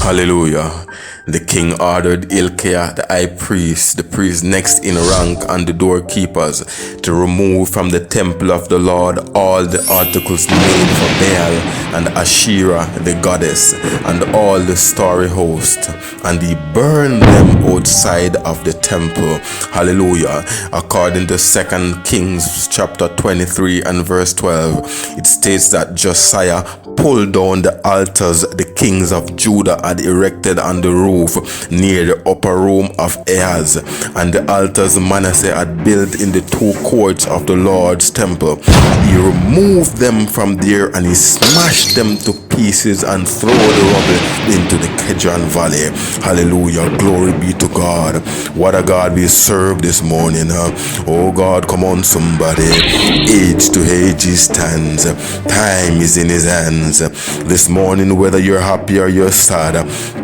Hallelujah. The king ordered Hilkiah, the high priest, the priest next in rank, and the doorkeepers to remove from the temple of the Lord all the articles made for Baal and Asherah, the goddess, and all the starry host. And he burned them outside of the temple. Hallelujah. According to 2 Kings chapter 23 and verse 12, it states that Josiah pulled down the altars the kings of Judah had erected on the roof near the upper room of Ahaz, and the altars Manasseh had built in the two courts of the Lord's temple. He removed them from there and he smashed them to pieces and threw the rubble into the Kidron Valley. Hallelujah. Glory be to God. What a God we serve this morning. Oh God, come on somebody. Age to age he stands. Time is in his hands. This morning, whether you're happy or you're sad,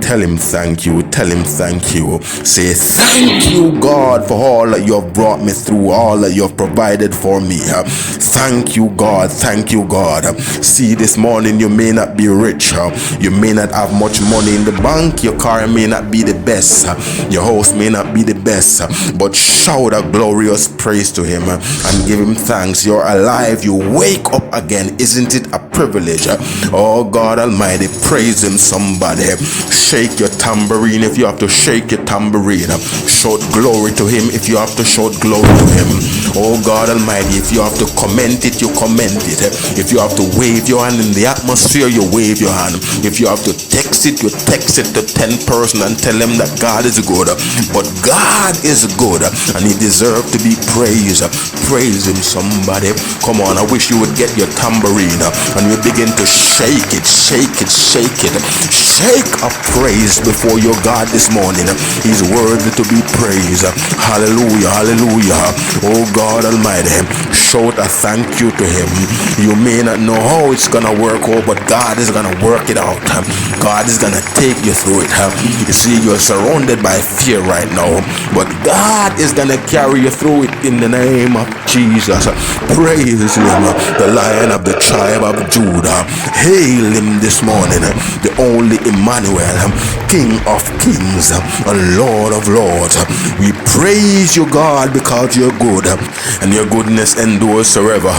tell him thank you. Tell him thank you. Say thank you, God, for all that you have brought me through, all that you have provided for me. Thank you, God. Thank you, God. See, this morning you may not be rich. You may not have much money in the bank. Your car may not be the best. Your house may not be the best. But shout a glorious praise to him and give him thanks. You're alive. You wake up again. Isn't it a privilege? Oh God Almighty, praise him somebody. Shake your tambourine if you have to shake your tambourine. Shout glory to him if you have to shout glory to him. Oh God Almighty, if you have to comment it, you comment it. If you have to wave your hand in the atmosphere, you wave your hand. If you have to text it, you text it to 10 person and tell them that God is good. But God is good and he deserves to be praised. Praise him somebody. Come on, I wish you would get your tambourine and you begin to shake it, shake it, shake it. Shake a praise before your God this morning. He's worthy to be praised. Hallelujah, hallelujah. Oh God Almighty, shout a thank you to him. You may not know how it's gonna work out, but God is gonna work it out. God is gonna take you through it. You see, you're surrounded by fear right now, but God is gonna carry you through it in the name of Jesus. Praise him, the Lion of the tribe of Judah. Hail him this morning, the only Emmanuel, King of kings and Lord of lords. We praise you, God, because you're good and your goodness endures forever.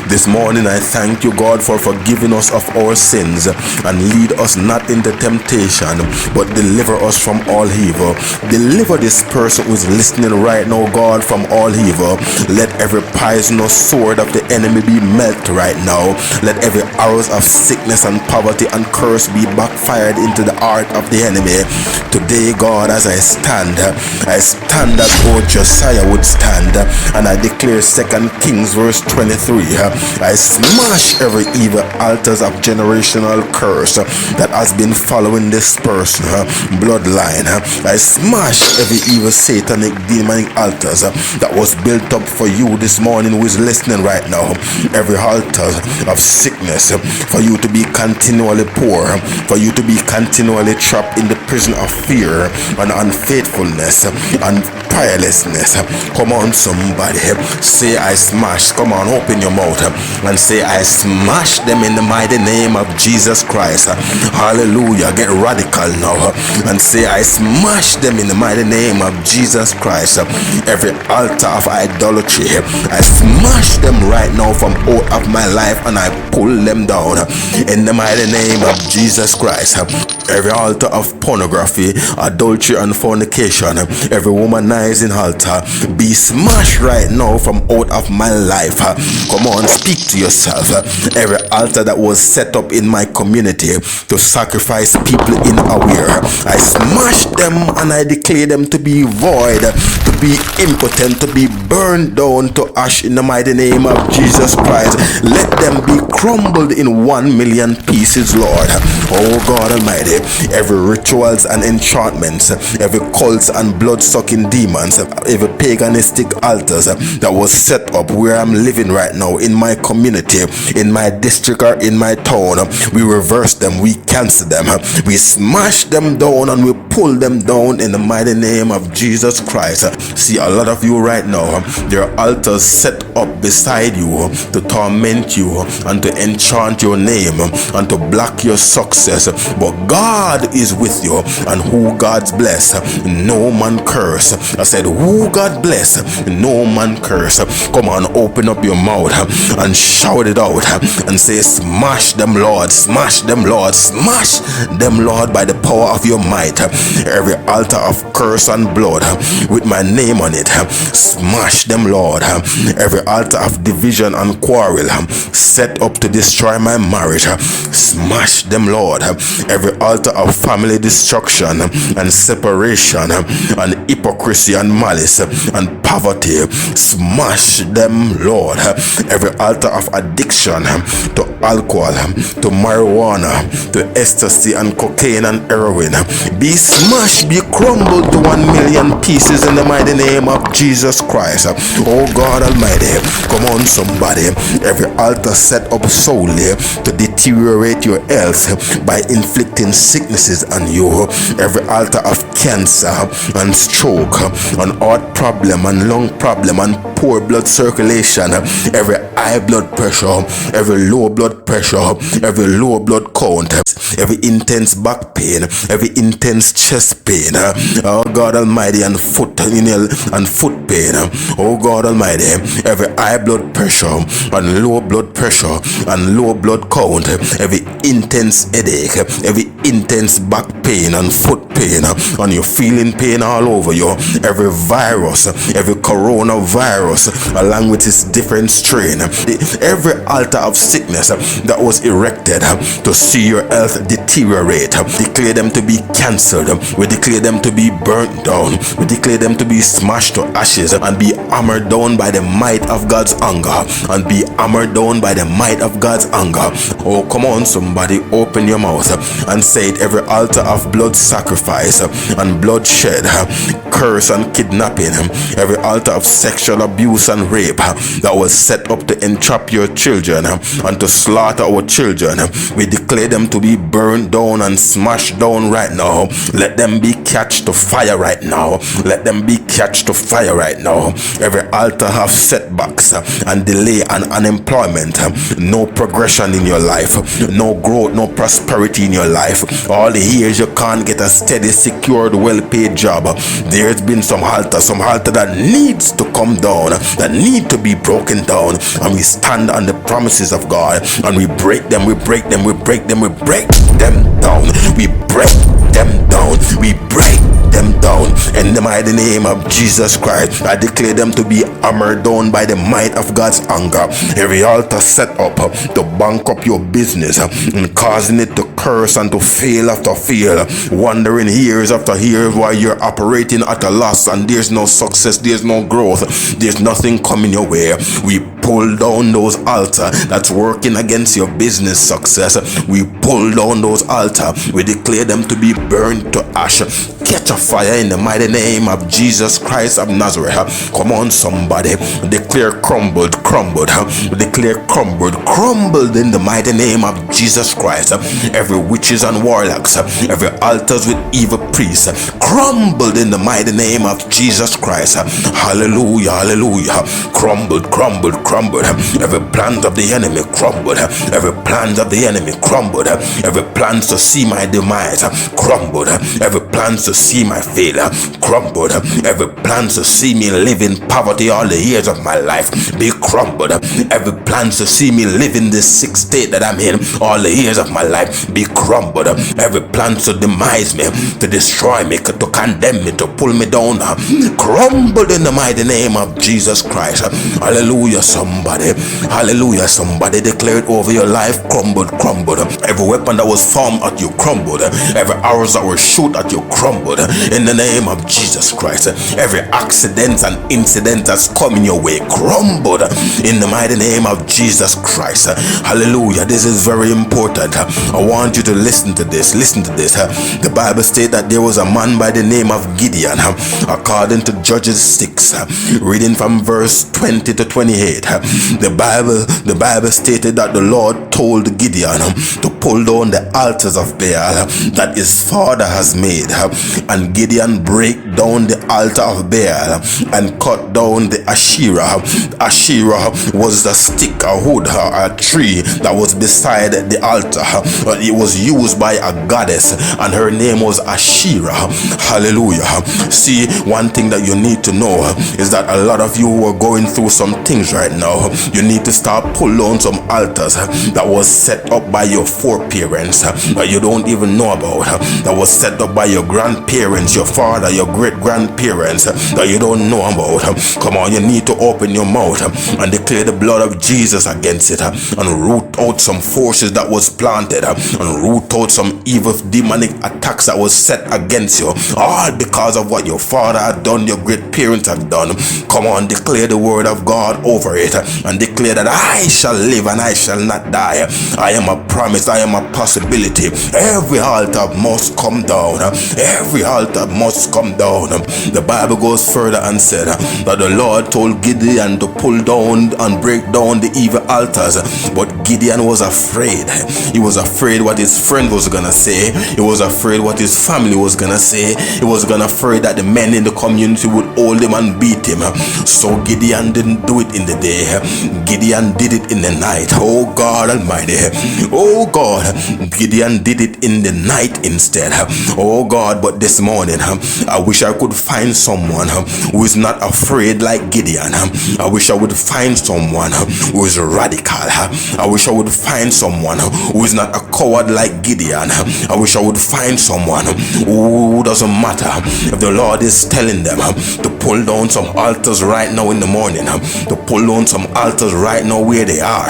This morning I thank you, God, for forgiving us of our sins and lead us not into temptation, but deliver us from all evil. Deliver this person who's listening right now, God, from all evil. Let every poisonous sword of the enemy be melted right now. Let every arrows of sickness and poverty and curse be backfired into the heart of the enemy. Today, God, as I stand as old Josiah would stand, and I declare 2 Kings verse 23. I smash every evil altars of generational curse that has been following this person bloodline. I smash every evil satanic demonic altars that was built up for you this morning who is listening right now. Every altar of sickness, for you to be continually poor, for you to be continually trapped in the prison of fear and unfaithfulness and prayerlessness. Come on somebody, say I smash. Come on, open your mouth and say I smash them in the mighty name of Jesus Christ. Hallelujah. Get radical now and say I smash them in the mighty name of Jesus Christ. Every altar of idolatry, I smash them right now from out of my life and I pull them down in the mighty name of Jesus Christ. Every altar of pornography, adultery and fornication, every womanizing altar, be smashed right now from out of my life. Come on, speak to yourself. Every altar that was set up in my community to sacrifice people in aware, I smash them and I declare them to be void, to be impotent, to be burned down to ash in the mighty name of Jesus Christ. Let them be crumbled in 1,000,000 pieces, Lord. Oh God Almighty, every rituals and enchantments, every cults and blood-sucking demons, every paganistic altars that was set up where I'm living right now, in my community, in my district or in my town, we reverse them, we cancel them, we smash them down and we pull them down in the mighty name of Jesus Christ. See, a lot of you right now, there are altars set up beside you to torment you and to enchant your name and to block your success. But God is with you, and who God's bless, no man curse. I said, who God bless, no man curse. Come on, open up your mouth and shout it out and say, smash them, Lord, smash them, Lord, smash them, Lord, by the power of your might. Every altar of curse and blood with my name on it, smash them, Lord. Every altar of division and quarrel set up to destroy my marriage, smash them, Lord. Every altar of family destruction and separation and hypocrisy and malice and poverty, smash them, Lord. Every altar of addiction to alcohol, to marijuana, to ecstasy and cocaine and heroin, be smashed, be crumbled to 1,000,000 pieces in the mighty name of Jesus Christ. Oh God Almighty, come on somebody. Every altar set up solely to deteriorate your health by inflicting sicknesses on you. Every altar of cancer and stroke and heart problem and lung problem and poor blood circulation, every high blood pressure, every low blood pressure, every low blood count, every intense back pain, every intense chest pain, oh God Almighty, and foot pain, oh God Almighty, every high blood pressure and low blood pressure and low blood count, every intense headache, every intense back pain and foot pain, and you're feeling pain all over you, every virus, every coronavirus along with its different strain, every altar of sickness that was erected to see your health deteriorate, declare them to be cancelled. We declare them to be burnt down. We declare them to be smashed to ashes and be hammered down by the might of God's anger, and be hammered down by the might of God's anger. Oh, come on somebody, open your mouth and say it. Every altar of blood sacrifice and bloodshed, curse and kidnapping, every altar of sexual abuse and rape that was set up to entrap your children and to slaughter our children, we declare them to be burned down and smashed down right now. Let them be catched to fire right now. Let them be catched to fire right now. Every altar have setbacks and delay and unemployment, no progression in your life, no growth, no prosperity in your life. All the years you can't get a steady, secured, well-paid job. There's been some altar that needs to come down, that need to be broken down, and we stand on the promises of God and we break them, we break them, we break them, we break them down, we break them down, we break them down in the mighty name of Jesus Christ. I declare them to be hammered down by the might of God's anger. Every altar set up to bank up your business and causing it to curse and to fail after fail, wandering years after years while you're operating at a loss and there's no success, there's no growth, there's nothing coming your way. We pull down those altars that's working against your business success. We pull down those altars. We declare them to be burned to ash. Catch a fire in the mighty name of Jesus Christ of Nazareth. Come on somebody, declare crumbled. Declare crumbled in the mighty name of Jesus Christ. Every witches and warlocks, every altars with evil priests, crumbled in the mighty name of Jesus Christ. Hallelujah, hallelujah. Crumbled. Every plan of the enemy crumbled. Every plan of the enemy crumbled. Every plan to see my demise crumbled. Every plan to see my failure crumbled. Every plan to see me live in poverty all the years of my life be crumbled. Every plan to see me live in this sick state that I'm in all the years of my life be crumbled. Every plan to demise me, to destroy me, to condemn me, to pull me down, crumbled in the mighty name of Jesus Christ. Hallelujah somebody. Hallelujah somebody. Declare it over your life. Crumbled. Every weapon that was formed at you crumbled. Every arrows that were shoot at you crumbled in the name of Jesus Christ. Every accident and incident that's coming your way crumbled in the mighty name of Jesus Christ. Hallelujah. This is very important. I want you to listen to this. The Bible states that there was a man by the name of Gideon, according to Judges 6, reading from verse 20 to 28. The Bible stated that the Lord told Gideon to pull down the altars of Baal that his father has made. And Gideon break down the altar of Baal and cut down the Asherah. Asherah was a stick, a wood, a tree that was beside the altar. It was used by a goddess and her name was Asherah. Hallelujah. See, one thing that you need to know is that a lot of you who are going through some things right now, you need to start pull down some altars that was set up by your foreparents that you don't even know about, that was set up by your grandparents, your father, your great grandparents that you don't know about. Come on, you need to open your mouth and declare the blood of Jesus against it and root out some forces that was planted and root out some evil demonic attacks that was set against you, all because of what your father had done, your great parents had done. Come on, declare the word of God over it and declare that I shall live and I shall not die. I am a promise, I am a possibility. Every altar must come down. Every altar must come down. The Bible goes further and said that the Lord told Gideon to pull down and break down the evil altars, but Gideon was afraid. He was afraid what his friend was gonna say. He was afraid what his family was gonna say. He was gonna afraid that the men in the community would hold him and beat him. So Gideon didn't do it in the day. Gideon did it in the night. Oh God Almighty. Oh God. Gideon did it in the night instead. Oh God, but this morning I wish I could find someone who is not afraid like Gideon. I wish I would find someone who is radical. I wish I would find someone who is not a coward like Gideon. I wish I would find someone who doesn't matter if the Lord is telling them to pull down some altars right now in the morning, to pull down some altars right now where they are.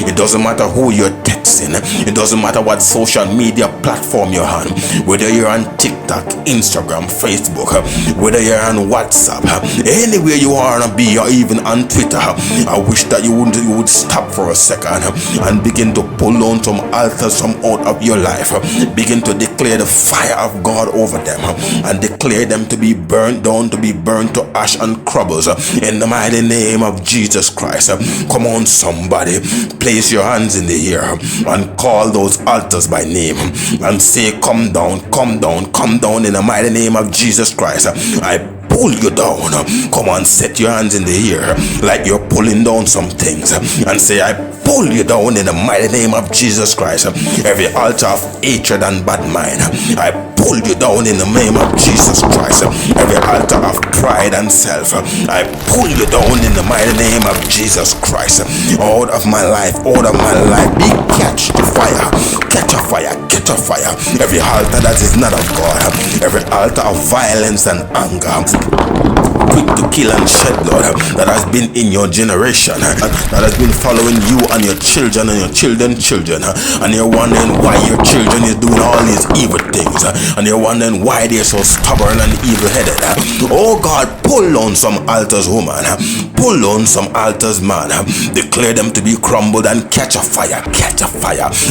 It doesn't matter who you're texting. It doesn't matter what social media platform you're on, whether you're on TikTok, Instagram, Facebook, whether you're on WhatsApp, anywhere you want to be, or even on Twitter. I wish that you would stop for a second and begin to pull down some altars from out of your life. Begin to declare the fire of God over them and declare them to be burnt down, to be burnt to ash and crumbles in the mighty name of Jesus Christ. Come on, somebody, place your hands in the air and call those altars by name and say, come down, come down, come down in the mighty name of Jesus Christ. I pull you down. Come on, set your hands in the air like you're pulling down some things and say, I pull you down in the mighty name of Jesus Christ. Every altar of hatred and bad mind, I pull you down in the name of Jesus Christ. Every altar of pride and self, I pull you down in the mighty name of Jesus Christ. Out of my life, out of my life, be catch the fire, catch a fire, catch a fire. Every altar that is not of God, every altar of violence and anger, quick to kill and shed blood, that has been in your generation, that has been following you and your children and your children's children, and you're wondering why your children is doing all these evil things, and you're wondering why they're so stubborn and evil-headed. Oh God, pull on some altars, woman, pull on some altars, man, declare them to be crumbled and catch a fire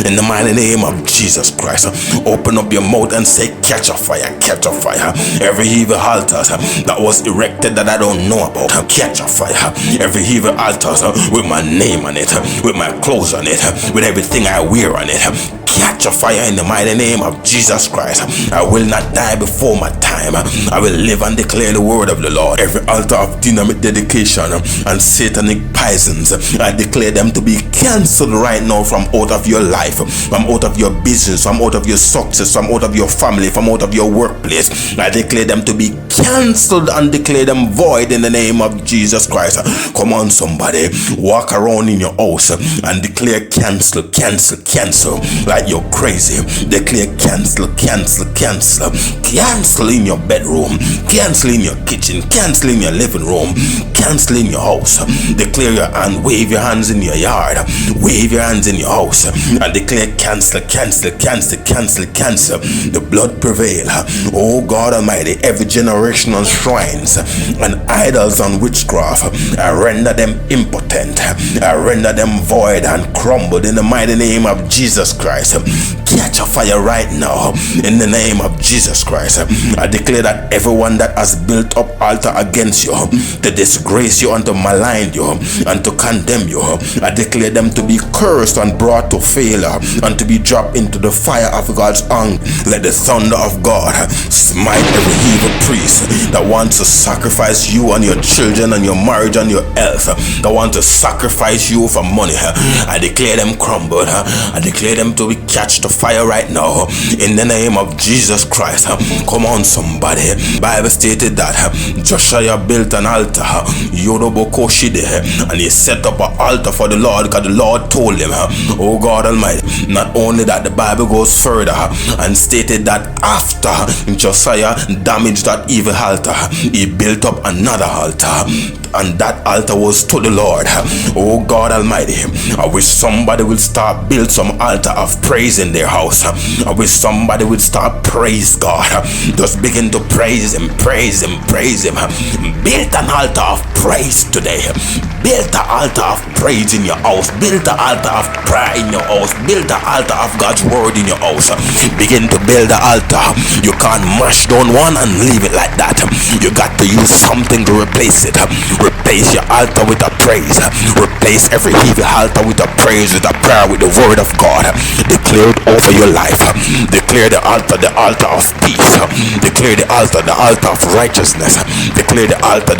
in the mighty name of Jesus Christ. Open up your mouth and say, catch a fire, catch a fire. Every evil altar that was erected that I don't know about, catch a fire. Every evil altar with my name on it, with my clothes on it, with everything I wear on it, catch a fire in the mighty name of Jesus Christ. I will not die before my time. I will live and declare the word of the Lord. Every altar of dynamic dedication and satanic poisons, I declare them to be cancelled right now from out of your life, from out of your business, from out of your success, from out of your family, from out of your workplace. I declare them to be cancelled and declare them void in the name of Jesus Christ. Come on, somebody, walk around in your house and declare cancel, cancel, cancel like you're crazy. Declare cancel, cancel, cancel, cancel in your bedroom, cancel in your kitchen, cancel in your living room, cancel in your house. Declare your hand, wave your hands in your yard, wave your hands in your house and declare cancel, cancel, cancel, cancel, cancel. The blood prevail. Oh God Almighty, every generational shrines and idols and witchcraft, I render them impotent, I render them void and crumbled in the mighty name of Jesus Christ. catch a fire right now in the name of Jesus Christ. I declare that everyone that has built up altar against you, to disgrace you and to malign you and to condemn you, I declare them to be cursed and brought to failure and to be dropped into the fire of God's anger. Let the thunder of God smite every evil priest that wants to sacrifice you and your children and your marriage and your health, that want to sacrifice you for money. I declare them crumbled. I declare them to be catch the fire right now in the name of Jesus Christ. Come on, somebody. Bible stated that Joshua built an altar, and he set up an altar for the Lord, because the Lord told him, oh God Almighty. Not only that, the Bible goes further and stated that after Josiah damaged that evil altar, he built up another altar, and that altar was to the Lord. Oh God Almighty, I wish somebody will start build some altar of praise in their house. I wish somebody would start praise God. Just begin to praise him, praise him, praise him. Build an altar of praise today. Build the altar of praise in your house. Build the altar of prayer in your house. Build the altar of God's word in your house. Begin to build the altar. You can't mash down one and leave it like that. You got to use something to replace it. Replace your altar with a praise. Replace every evil altar with a praise, with a prayer, with the word of God. Declare it over your life. Declare the altar of peace. Declare the altar of righteousness. Declare the altar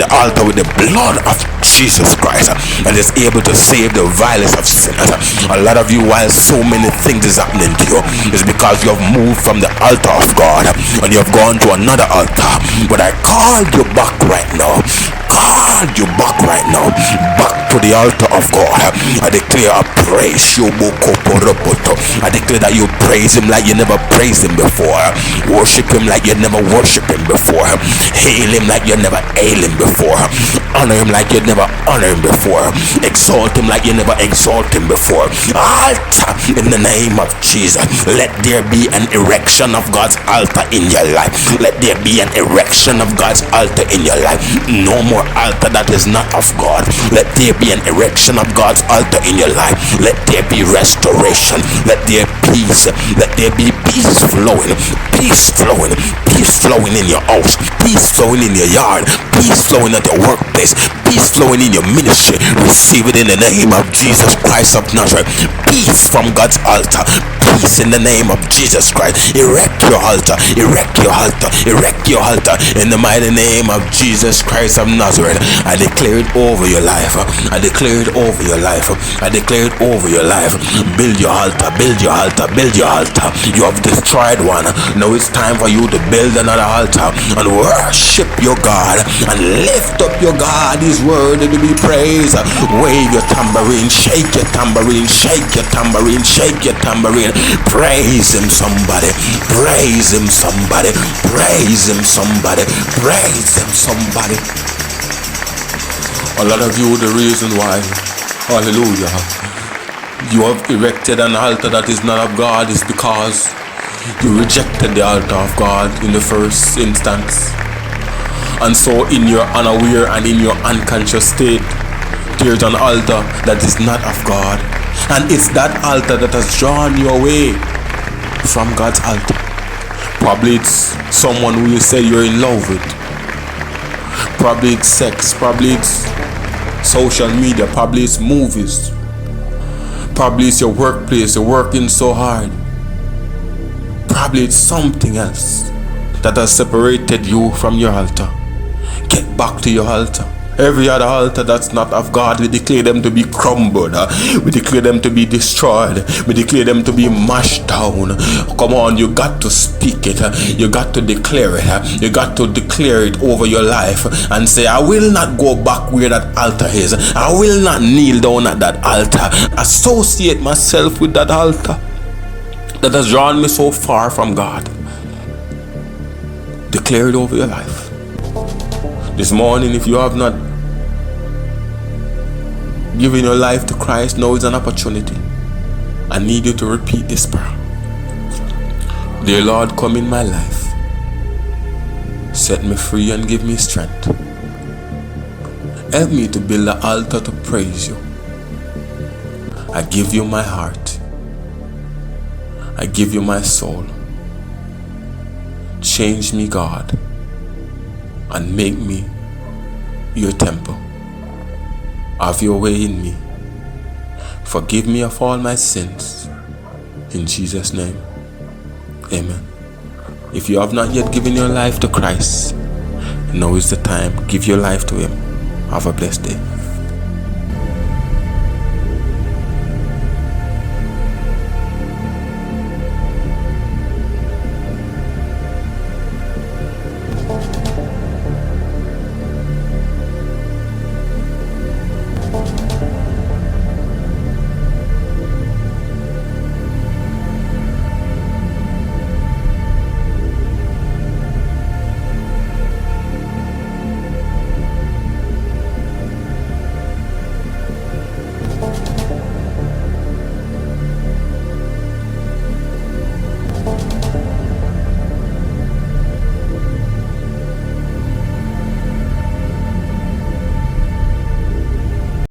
with the blood of Jesus Christ, and is able to save the vilest of sinners. A lot of you, while so many things is happening to you, is because you have moved from the altar of God and you have gone to another altar. But I call you back right now. Call you back right now. Back to the altar of God. I declare a praise. I declare that you praise him like you never praised him before. Worship him like you never worshiped him before. Hail him like you never hailed him before. Honor him like you never honored him before. Exalt him like you never exalted him before. Altar in the name of Jesus. Let there be an erection of God's altar in your life. Let there be an erection of God's altar in your life. No more altar that is not of God. Let there be an erection of God's altar in your life. Let there be restoration. Let there be peace. Let there be peace flowing. Peace flowing. Peace flowing in your house. Peace flowing in your yard. Peace flowing at your workplace. Peace flowing in your ministry. Receive it in the name of Jesus Christ of Nazareth. Peace from God's altar. Peace in the name of Jesus Christ. Erect your altar. Erect your altar. Erect your altar in the mighty name of Jesus Christ of Nazareth. I declare it over your life. I declare it over your life. I declare it over your life. Build your altar. Build your altar. Build your altar. You have destroyed one. Now it's time for you to build another altar and worship your God and lift up your God. His word to be praised. Wave your tambourine. Shake your tambourine. Shake your tambourine. Shake your tambourine. Praise him, somebody. Praise him, somebody. Praise him, somebody. Praise him, somebody. A lot of you, the reason why, hallelujah, you have erected an altar that is not of God is because you rejected the altar of God in the first instance. And so in your unaware and in your unconscious state, there's an altar that is not of God. And it's that altar that has drawn you away from God's altar. Probably it's someone who you say you're in love with. Probably it's sex. Probably it's social media. Probably it's movies. Probably it's your workplace. You're working so hard. Probably it's something else that has separated you from your altar. Get back to your altar. Every other altar that's not of God, we declare them to be crumbled. We declare them to be destroyed. We declare them to be mashed down. Come on, you got to speak it. You got to declare it. You got to declare it over your life and say, I will not go back where that altar is. I will not kneel down at that altar. Associate myself with that altar that has drawn me so far from God. Declare it over your life. This morning, if you have not given your life to Christ, now is an opportunity. I need you to repeat this prayer. Dear Lord, come in my life. Set me free and give me strength. Help me to build an altar to praise you. I give you my heart. I give you my soul. Change me, God, and make me your temple. Have your way in me. Forgive me of all my sins. In Jesus' name, amen. If you have not yet given your life to Christ, now is the time. Give your life to Him. Have a blessed day.